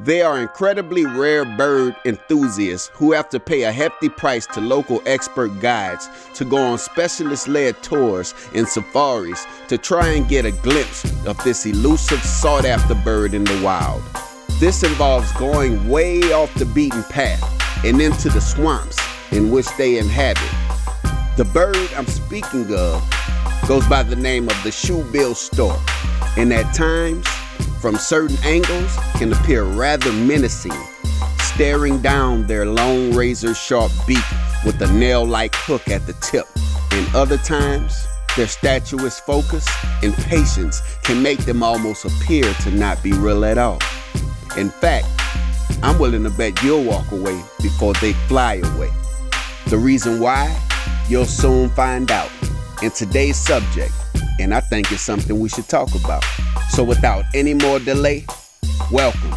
They are incredibly rare bird enthusiasts who have to pay a hefty price to local expert guides to go on specialist-led tours and safaris to try and get a glimpse of this elusive, sought-after bird in the wild. This involves going way off the beaten path and into the swamps in which they inhabit. The bird I'm speaking of goes by the name of the Shoebill Stork, and at times, from certain angles, can appear rather menacing, staring down their long razor-sharp beak with a nail-like hook at the tip. And other times, their statuesque focus and patience can make them almost appear to not be real at all. In fact, I'm willing to bet you'll walk away before they fly away. The reason why? You'll soon find out in today's subject, and I think it's something we should talk about. So without any more delay, welcome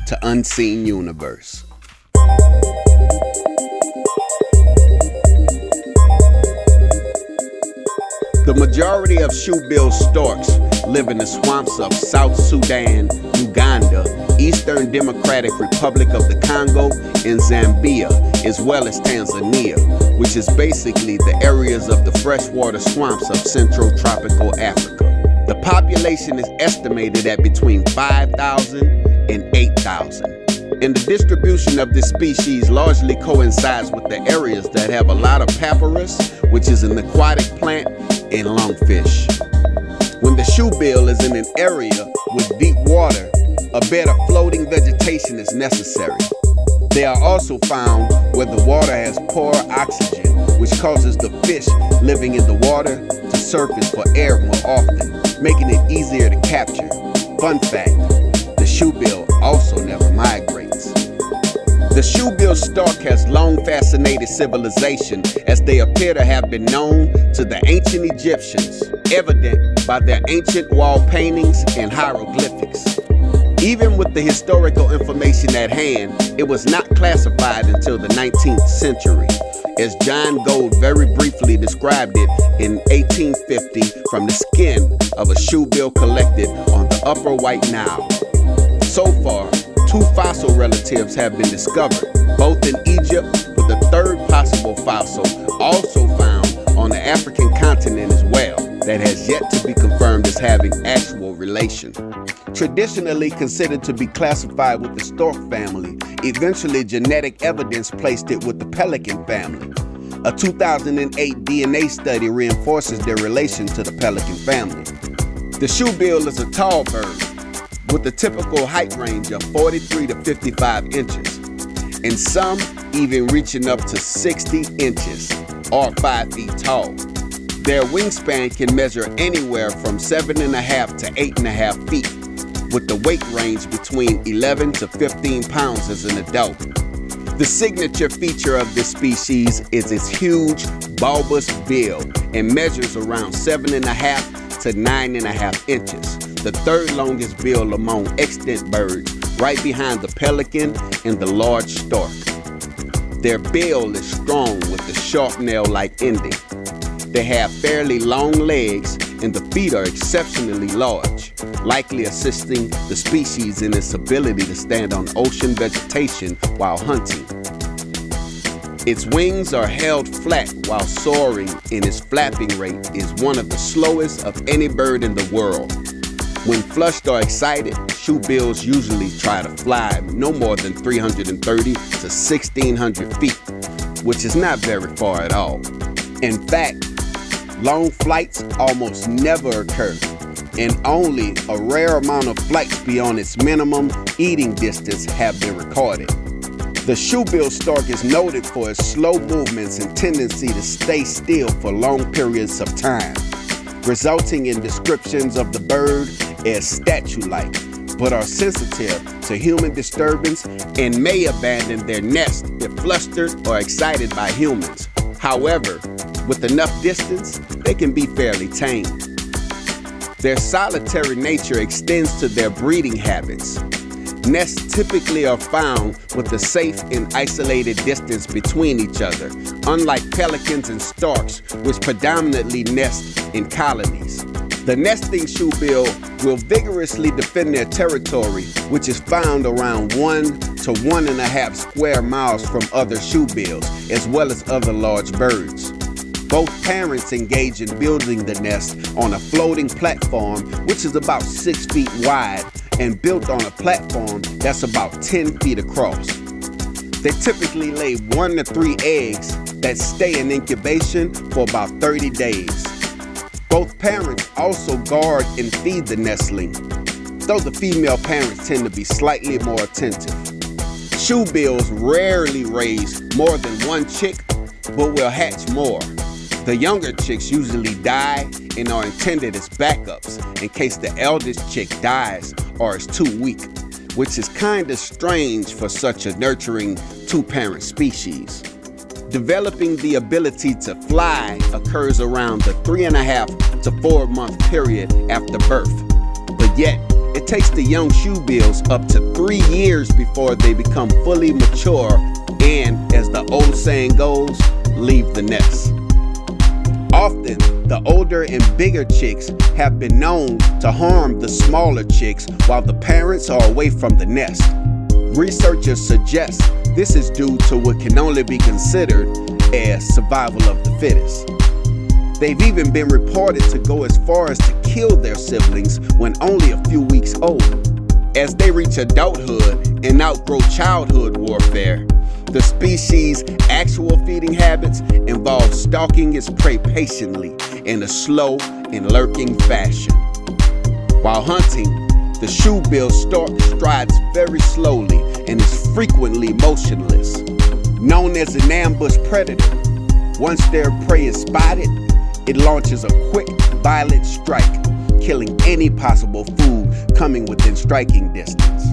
to Unseen Universe. The majority of shoebill storks live in the swamps of South Sudan, Uganda, Eastern Democratic Republic of the Congo, and Zambia, as well as Tanzania, which is basically the areas of the freshwater swamps of Central Tropical Africa. The population is estimated at between 5,000 and 8,000. And the distribution of this species largely coincides with the areas that have a lot of papyrus, which is an aquatic plant, and lungfish. When the shoebill is in an area with deep water, a bed of floating vegetation is necessary. They are also found where the water has poor oxygen, which causes the fish living in the water to surface for air more often, making it easier to capture. Fun fact, the shoebill also never migrates. The shoebill stork has long fascinated civilization, as they appear to have been known to the ancient Egyptians, evident by their ancient wall paintings and hieroglyphics. Even with the historical information at hand, it was not classified until the 19th century, as John Gould very briefly described it in 1850 from the skin of a shoebill collected on the Upper White Nile. So far, 2 fossil relatives have been discovered, both in Egypt, with a third possible fossil also found on the African continent as well, that has yet to be confirmed as having actual relation. Traditionally considered to be classified with the stork family, eventually genetic evidence placed it with the pelican family. A 2008 DNA study reinforces their relation to the pelican family. The shoebill is a tall bird with a typical height range of 43 to 55 inches, and some even reaching up to 60 inches or 5 feet tall. Their wingspan can measure anywhere from 7.5 to 8.5 feet, with the weight range between 11 to 15 pounds as an adult. The signature feature of this species is its huge, bulbous bill and measures around 7.5 to 9.5 inches, the third longest bill among extant birds, right behind the pelican and the large stork. Their bill is strong with a sharp nail-like ending. They have fairly long legs, and the feet are exceptionally large, likely assisting the species in its ability to stand on ocean vegetation while hunting. Its wings are held flat while soaring, and its flapping rate is one of the slowest of any bird in the world. When flushed or excited, shoebills usually try to fly no more than 330 to 1,600 feet, which is not very far at all. In fact, long flights almost never occur, and only a rare amount of flights beyond its minimum eating distance have been recorded. The shoebill stork is noted for its slow movements and tendency to stay still for long periods of time, resulting in descriptions of the bird as statue-like, but are sensitive to human disturbance and may abandon their nest if flustered or excited by humans. However, with enough distance, they can be fairly tame. Their solitary nature extends to their breeding habits. Nests typically are found with a safe and isolated distance between each other, unlike pelicans and storks, which predominantly nest in colonies. The nesting shoebill will vigorously defend their territory, which is found around 1 to 1.5 square miles from other shoebills, as well as other large birds. Both parents engage in building the nest on a floating platform, which is about 6 feet wide and built on a platform that's about 10 feet across. They typically lay 1 to 3 eggs that stay in incubation for about 30 days. Both parents also guard and feed the nestling, though the female parents tend to be slightly more attentive. Shoebills rarely raise more than 1 chick, but will hatch more. The younger chicks usually die and are intended as backups in case the eldest chick dies or is too weak, which is kinda strange for such a nurturing 2-parent species. Developing the ability to fly occurs around the 3.5 to 4 month period after birth. But yet, it takes the young shoebills up to 3 years before they become fully mature and, as the old saying goes, leave the nest. Often, the older and bigger chicks have been known to harm the smaller chicks while the parents are away from the nest. Researchers suggest this is due to what can only be considered as survival of the fittest. They've even been reported to go as far as to kill their siblings when only a few weeks old. As they reach adulthood and outgrow childhood warfare, the species' actual feeding habits involve stalking its prey patiently in a slow and lurking fashion. While hunting, the shoebill stork strides very slowly and is frequently motionless. Known as an ambush predator, once their prey is spotted, it launches a quick, violent strike, killing any possible food coming within striking distance.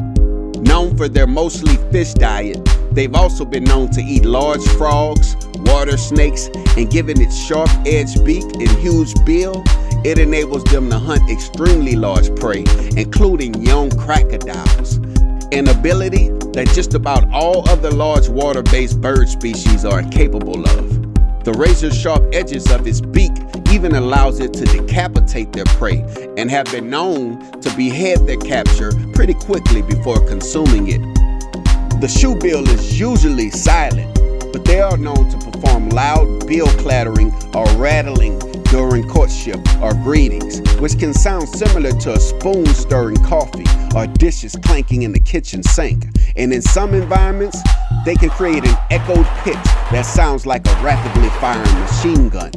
Known for their mostly fish diet, they've also been known to eat large frogs, water snakes, and given its sharp-edged beak and huge bill, it enables them to hunt extremely large prey, including young crocodiles, an ability that just about all other large water-based bird species are incapable of. The razor-sharp edges of its beak even allows it to decapitate their prey and have been known to behead their capture pretty quickly before consuming it. The shoebill is usually silent, but they are known to perform loud bill clattering or rattling during courtship or greetings, which can sound similar to a spoon stirring coffee or dishes clanking in the kitchen sink. And in some environments, they can create an echoed pitch that sounds like a rapidly firing machine gun.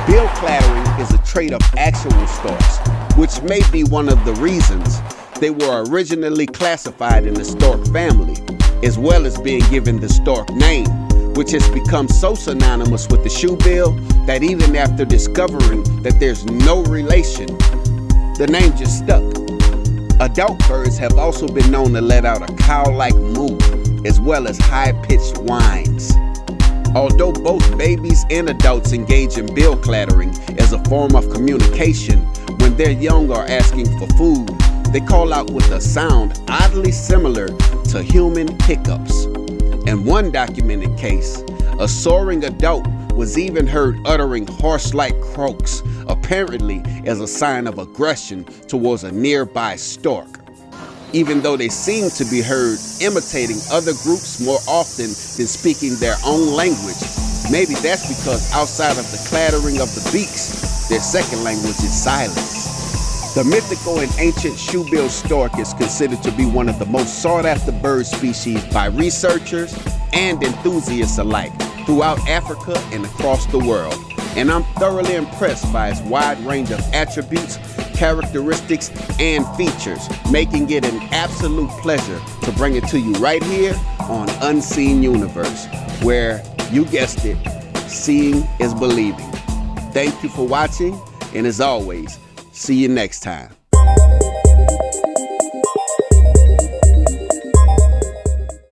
Bill clattering is a trait of actual storks, which may be one of the reasons they were originally classified in the stork family, as well as being given the stork name, which has become so synonymous with the shoebill that even after discovering that there's no relation, the name just stuck. Adult birds have also been known to let out a cow-like moo, as well as high-pitched whines. Although both babies and adults engage in bill clattering as a form of communication when their young are asking for food, they call out with a sound oddly similar to human hiccups. In one documented case, a soaring adult was even heard uttering horse-like croaks, apparently as a sign of aggression towards a nearby stork. Even though they seem to be heard imitating other groups more often than speaking their own language, maybe that's because outside of the clattering of the beaks, their second language is silence. The mythical and ancient shoebill stork is considered to be one of the most sought-after bird species by researchers and enthusiasts alike throughout Africa and across the world. And I'm thoroughly impressed by its wide range of attributes, characteristics, and features, making it an absolute pleasure to bring it to you right here on Unseen Universe, where, you guessed it, seeing is believing. Thank you for watching, and as always, see you next time.